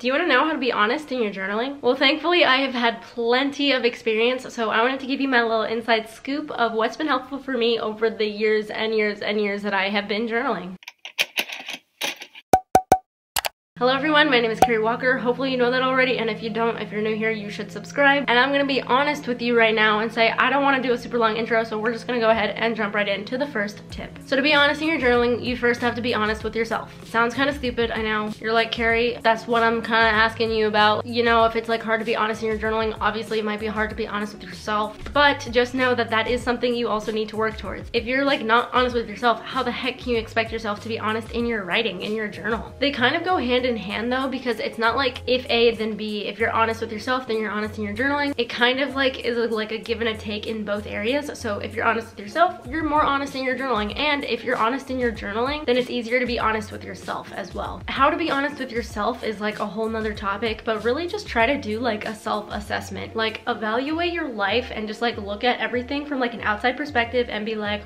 Do you want to know how to be honest in your journaling? Well, thankfully I have had plenty of experience, so I wanted to give you my little inside scoop of what's been helpful for me over the years and years and years that I have been journaling. Hello everyone, my name is Carrie Walker. Hopefully you know that already, and if you don't, if you're new here, you should subscribe. And I'm gonna be honest with you right now and say I don't want to do a super long intro, so we're just gonna go ahead and jump right into the first tip. So to be honest in your journaling, you first have to be honest with yourself. Sounds kind of stupid, I know. You're like, Carrie, that's what I'm kind of asking you about. You know, if it's like hard to be honest in your journaling, obviously it might be hard to be honest with yourself, but just know that that is something you also need to work towards. If you're like not honest with yourself, how the heck can you expect yourself to be honest in your writing, in your journal? They kind of go hand in hand though, because it's not like if A then B. If you're honest with yourself, then you're honest in your journaling. It kind of like is like a give and a take in both areas. So if you're honest with yourself, you're more honest in your journaling, and if you're honest in your journaling, then it's easier to be honest with yourself as well. How to be honest with yourself is like a whole nother topic, but really just try to do like a self-assessment, like evaluate your life and just like look at everything from like an outside perspective and be like,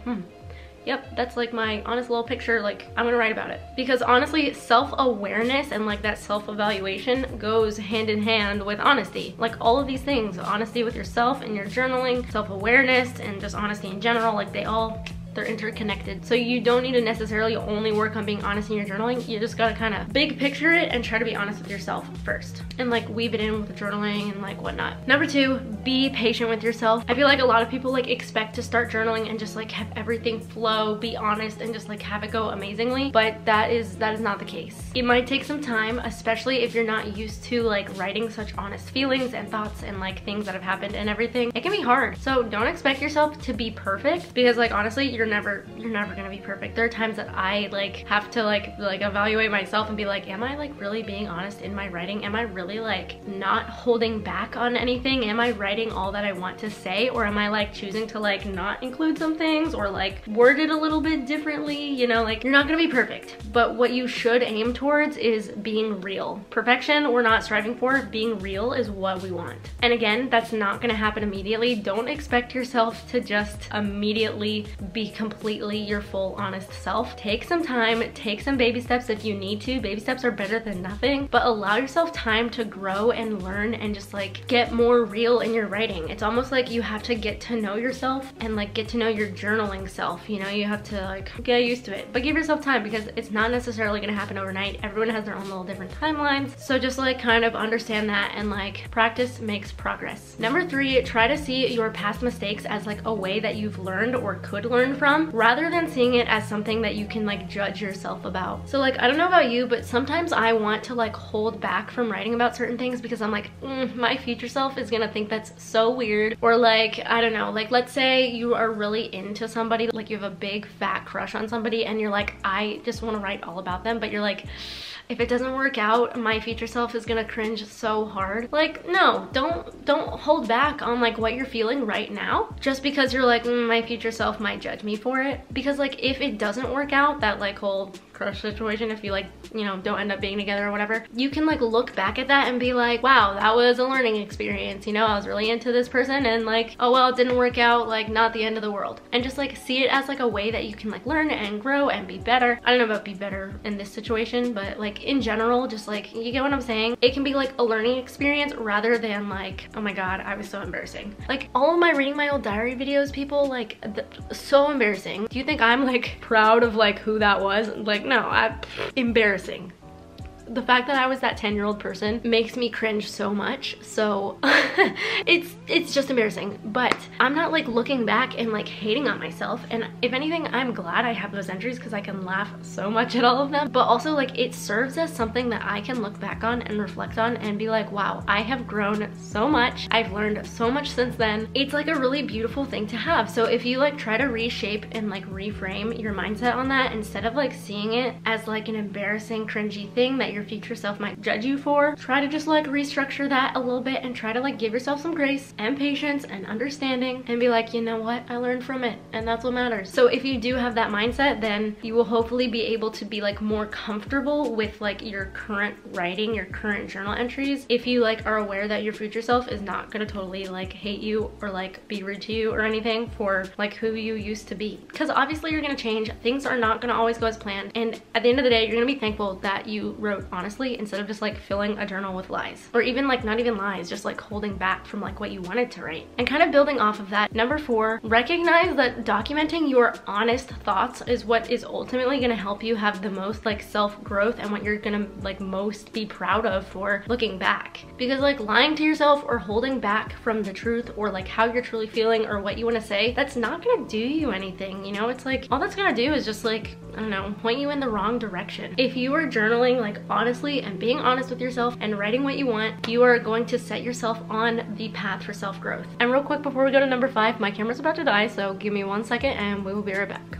yep, that's like my honest little picture, like I'm gonna write about it. Because honestly, self-awareness and like that self-evaluation goes hand in hand with honesty. Like all of these things, honesty with yourself and your journaling, self-awareness, and just honesty in general, like they're interconnected. So you don't need to necessarily only work on being honest in your journaling. You just gotta kind of big picture it and try to be honest with yourself first, and like weave it in with the journaling and like whatnot. Number two, be patient with yourself. I feel like a lot of people like expect to start journaling and just like have everything flow, be honest, and just like have it go amazingly, but that is not the case. It might take some time, especially if you're not used to like writing such honest feelings and thoughts and like things that have happened and everything. It can be hard. So don't expect yourself to be perfect, because like honestly, you're never gonna be perfect. There are times that I like have to like evaluate myself and be like, am I like really being honest in my writing? Am I really like not holding back on anything? Am I writing all that I want to say, or am I like choosing to like not include some things or like word it a little bit differently? You know, like you're not gonna be perfect, but what you should aim towards is being real. Perfection we're not striving for, being real is what we want. And again, that's not gonna happen immediately. Don't expect yourself to just immediately be completely your full honest self. Take some time, take some baby steps if you need to. Baby steps are better than nothing, but allow yourself time to grow and learn and just like get more real in your writing. It's almost like you have to get to know yourself and like get to know your journaling self. You know, you have to like get used to it, but give yourself time, because it's not necessarily gonna happen overnight. Everyone has their own little different timelines, so just like kind of understand that, and like practice makes progress. Number three, try to see your past mistakes as like a way that you've learned or could learn from, rather than seeing it as something that you can like judge yourself about. So like, I don't know about you, but sometimes I want to like hold back from writing about certain things because I'm like, my future self is gonna think that's so weird. Or like, I don't know, like let's say you are really into somebody, like you have a big fat crush on somebody and you're like, I just want to write all about them, but you're like, if it doesn't work out, my future self is gonna cringe so hard. Like, no, don't hold back on like what you're feeling right now just because you're like, my future self might judge me for it. Because like if it doesn't work out, that like whole crush situation, if you like, you know, don't end up being together or whatever, you can like look back at that and be like, wow, that was a learning experience. You know, I was really into this person and like, oh well, it didn't work out, like not the end of the world. And just like see it as like a way that you can like learn and grow and be better. I don't know about be better in this situation, but like in general, just like, you get what I'm saying? It can be like a learning experience rather than like, oh my god, I was so embarrassing. Like all of my reading my old diary videos, people, like so embarrassing. Do you think I'm like proud of like who that was? Like, no, embarrassing. The fact that I was that 10-year-old person makes me cringe so much. So it's just embarrassing. But I'm not like looking back and like hating on myself. And if anything, I'm glad I have those entries because I can laugh so much at all of them. But also like it serves as something that I can look back on and reflect on and be like, wow, I have grown so much. I've learned so much since then. It's like a really beautiful thing to have. So if you like try to reshape and like reframe your mindset on that, instead of like seeing it as like an embarrassing, cringy thing that your future self might judge you for, try to just like restructure that a little bit and try to like give yourself some grace and patience and understanding and be like, you know what, I learned from it and that's what matters. So if you do have that mindset, then you will hopefully be able to be like more comfortable with like your current writing, your current journal entries, if you like are aware that your future self is not gonna totally like hate you or like be rude to you or anything for like who you used to be. Because obviously you're gonna change, things are not gonna always go as planned, and at the end of the day you're gonna be thankful that you wrote honestly, instead of just like filling a journal with lies, or even like not even lies, just like holding back from like what you wanted to write. And kind of building off of that, number 4, recognize that documenting your honest thoughts is what is ultimately going to help you have the most like self-growth and what you're gonna like most be proud of for looking back. Because like lying to yourself or holding back from the truth or like how you're truly feeling or what you want to say, that's not gonna do you anything, you know? It's like all that's gonna do is just like, I don't know, point you in the wrong direction. If you are journaling like honestly and being honest with yourself and writing what you want, you are going to set yourself on the path for self-growth. And real quick before we go to number 5, my camera's about to die, so give me 1 second and we will be right back.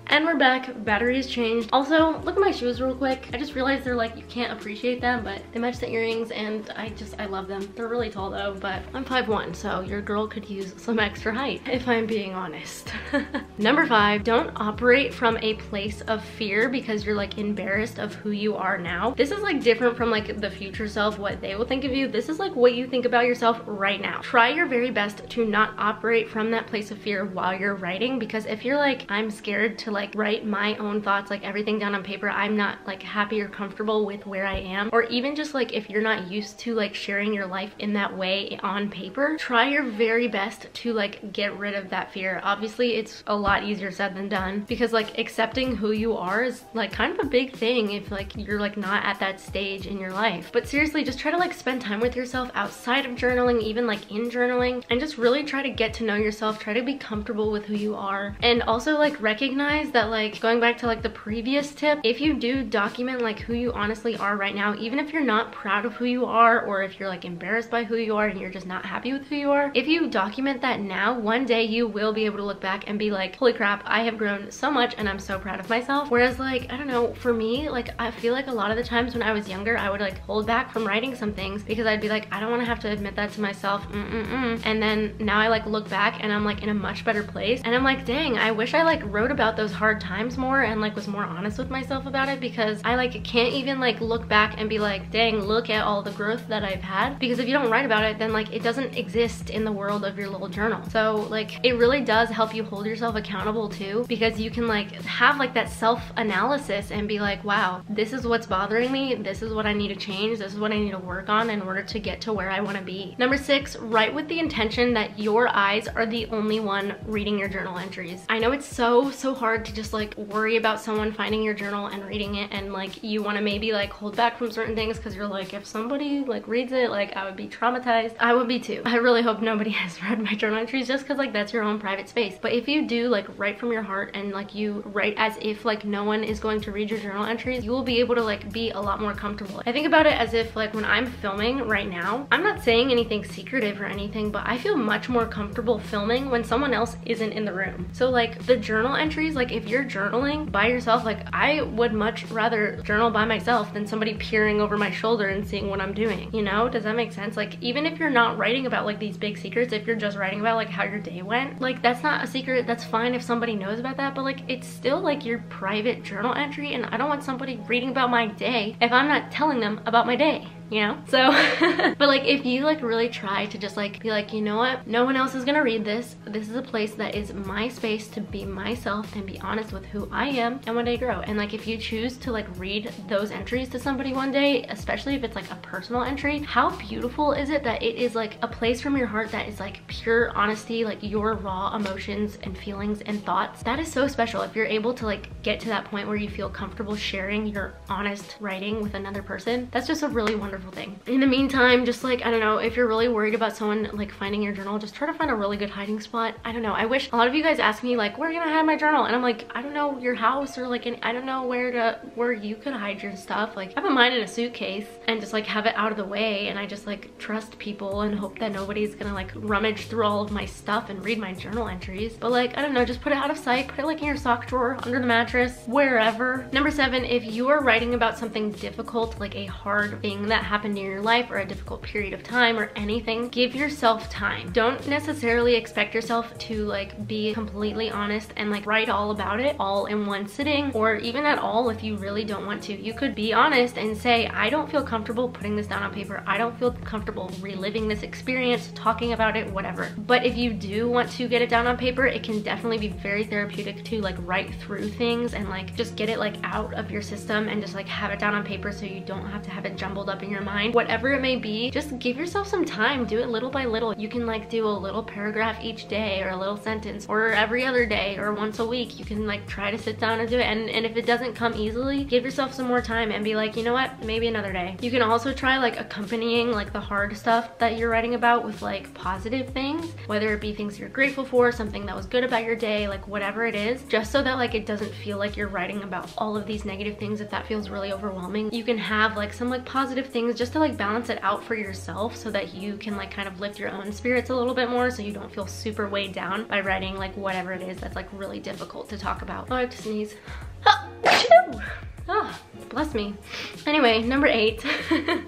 And we're back, batteries changed. Also, look at my shoes real quick. I just realized they're like, you can't appreciate them, but they match the earrings and I love them. They're really tall though, but I'm 5'1", so your girl could use some extra height, if I'm being honest. Number 5, don't operate from a place of fear because you're like embarrassed of who you are now. This is like different from like the future self, what they will think of you. This is like what you think about yourself right now. Try your very best to not operate from that place of fear while you're writing, because if you're like, I'm scared to like write my own thoughts, like everything down on paper, I'm not like happy or comfortable with where I am, or even just like if you're not used to like sharing your life in that way on paper, try your very best to like get rid of that fear. Obviously it's a lot easier said than done, because like accepting who you are is like kind of a big thing if like you're like not at that stage in your life. But seriously, just try to like spend time with yourself outside of journaling, even like in journaling, and just really try to get to know yourself, try to be comfortable with who you are, and also like recognize that, like going back to like the previous tip, if you do document like who you honestly are right now, even if you're not proud of who you are, or if you're like embarrassed by who you are and you're just not happy with who you are, if you document that now, one day you will be able to look back and be like, holy crap, I have grown so much and I'm so proud of myself. Whereas like, I don't know, for me, like I feel like a lot of the times when I was younger, I would like hold back from writing some things because I'd be like, I don't want to have to admit that to myself. And then now I like look back and I'm like in a much better place, and I'm like, dang, I wish I like wrote about those hard times more and like was more honest with myself about it, because I like can't even like look back and be like, dang, look at all the growth that I've had. Because if you don't write about it, then like it doesn't exist in the world of your little journal. So like it really does help you hold yourself accountable too, because you can like have like that self-analysis and be like, wow, this is what's bothering me, this is what I need to change, this is what I need to work on in order to get to where I want to be. Number 6, write with the intention that your eyes are the only one reading your journal entries. I know it's so hard to just like worry about someone finding your journal and reading it, and like you want to maybe like hold back from certain things because you're like, if somebody like reads it, like I would be traumatized. I would be too. I really hope nobody has read my journal entries, just because like that's your own private space. But if you do like write from your heart and like you write as if like no one is going to read your journal entries, you will be able to like be a lot more comfortable. I think about it as if like when I'm filming right now, I'm not saying anything secretive or anything, but I feel much more comfortable filming when someone else isn't in the room. So like the journal entries, like if you're journaling by yourself, like I would much rather journal by myself than somebody peering over my shoulder and seeing what I'm doing, you know? Does that make sense? Like even if you're not writing about like these big secrets, if you're just writing about like how your day went, like that's not a secret, that's fine if somebody knows about that, but like it's still like your private journal entry, and I don't want somebody reading about my day if I'm not telling them about my day, you know? So but like if you like really try to just like be like, you know what, no one else is gonna read this, this is a place that is my space to be myself and be honest with who I am and what I grow. And like if you choose to like read those entries to somebody one day, especially if it's like a personal entry, how beautiful is it that it is like a place from your heart that is like pure honesty, like your raw emotions and feelings and thoughts. That is so special. If you're able to like get to that point where you feel comfortable sharing your honest writing with another person, that's just a really wonderful thing. In the meantime, just like, I don't know, if you're really worried about someone like finding your journal, just try to find a really good hiding spot. I don't know, I wish a lot of you guys ask me like, where are you gonna hide my journal? And I'm like, I don't know, your house, or like I don't know where you could hide your stuff. Like I put mine in a suitcase and just like have it out of the way, and I just like trust people and hope that nobody's gonna like rummage through all of my stuff and read my journal entries. But like, I don't know, just put it out of sight, put it like in your sock drawer, under the mattress, wherever. Number 7, if you are writing about something difficult, like a hard thing that happened in your life or a difficult period of time or anything, give yourself time. Don't necessarily expect yourself to like be completely honest and like write all about it all in one sitting, or even at all if you really don't want to. You could be honest and say, I don't feel comfortable putting this down on paper. I don't feel comfortable reliving this experience, talking about it, whatever. But if you do want to get it down on paper, it can definitely be very therapeutic to like write through things and like just get it like out of your system and just like have it down on paper so you don't have to have it jumbled up in your mind. Whatever it may be, just give yourself some time. Do it little by little. You can like do a little paragraph each day or a little sentence, or every other day or once a week. You can like try to sit down and do it, and if it doesn't come easily, give yourself some more time and be like, you know what, maybe another day. You can also try like accompanying like the hard stuff that you're writing about with like positive things, whether it be things you're grateful for, something that was good about your day, like whatever it is, just so that like it doesn't feel like you're writing about all of these negative things. If that feels really overwhelming, you can have like some like positive things just to like balance it out for yourself so that you can like kind of lift your own spirits a little bit more, so you don't feel super weighed down by writing like whatever it is that's like really difficult to talk about. Oh, I have to sneeze. Oh, bless me. Anyway, number 8,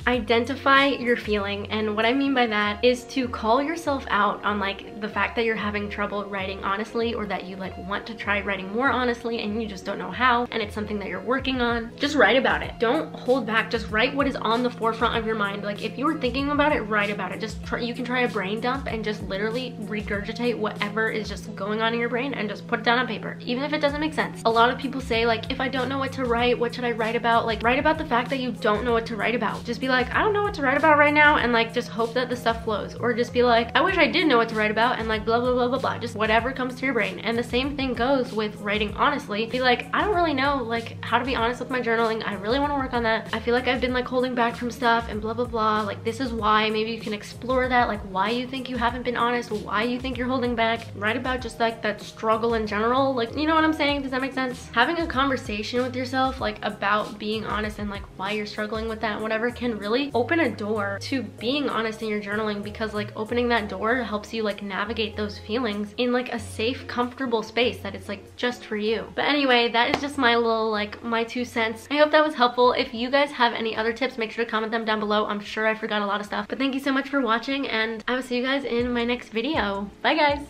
identify your feeling. And what I mean by that is to call yourself out on like the fact that you're having trouble writing honestly, or that you like want to try writing more honestly and you just don't know how, and it's something that you're working on. Just write about it. Don't hold back. Just write what is on the forefront of your mind. Like if you were thinking about it, write about it. Just try, you can try a brain dump and just literally regurgitate whatever is just going on in your brain and just put it down on paper, even if it doesn't make sense. A lot of people say like, if I don't know what to write, what should I write about? Like, write about the fact that you don't know what to write about. Just be like, I don't know what to write about right now, and like just hope that the stuff flows. Or just be like, I wish I did know what to write about, and like blah blah blah blah blah. Just whatever comes to your brain. And the same thing goes with writing honestly. Be like, I don't really know like how to be honest with my journaling. I really want to work on that. I feel like I've been like holding back from stuff and blah blah blah. Like this is why. Maybe you can explore that, like why you think you haven't been honest, why you think you're holding back. Write about just like that struggle in general. Like, you know what I'm saying? Does that make sense? Having a conversation with yourself like about being honest and like why you're struggling with that and whatever can really open a door to being honest in your journaling, because like opening that door helps you like navigate those feelings in like a safe, comfortable space that it's like just for you. But anyway, that is just my little like my 2 cents. I hope that was helpful. If you guys have any other tips, make sure to comment them down below. I'm sure I forgot a lot of stuff, but thank you so much for watching, and I will see you guys in my next video. Bye guys.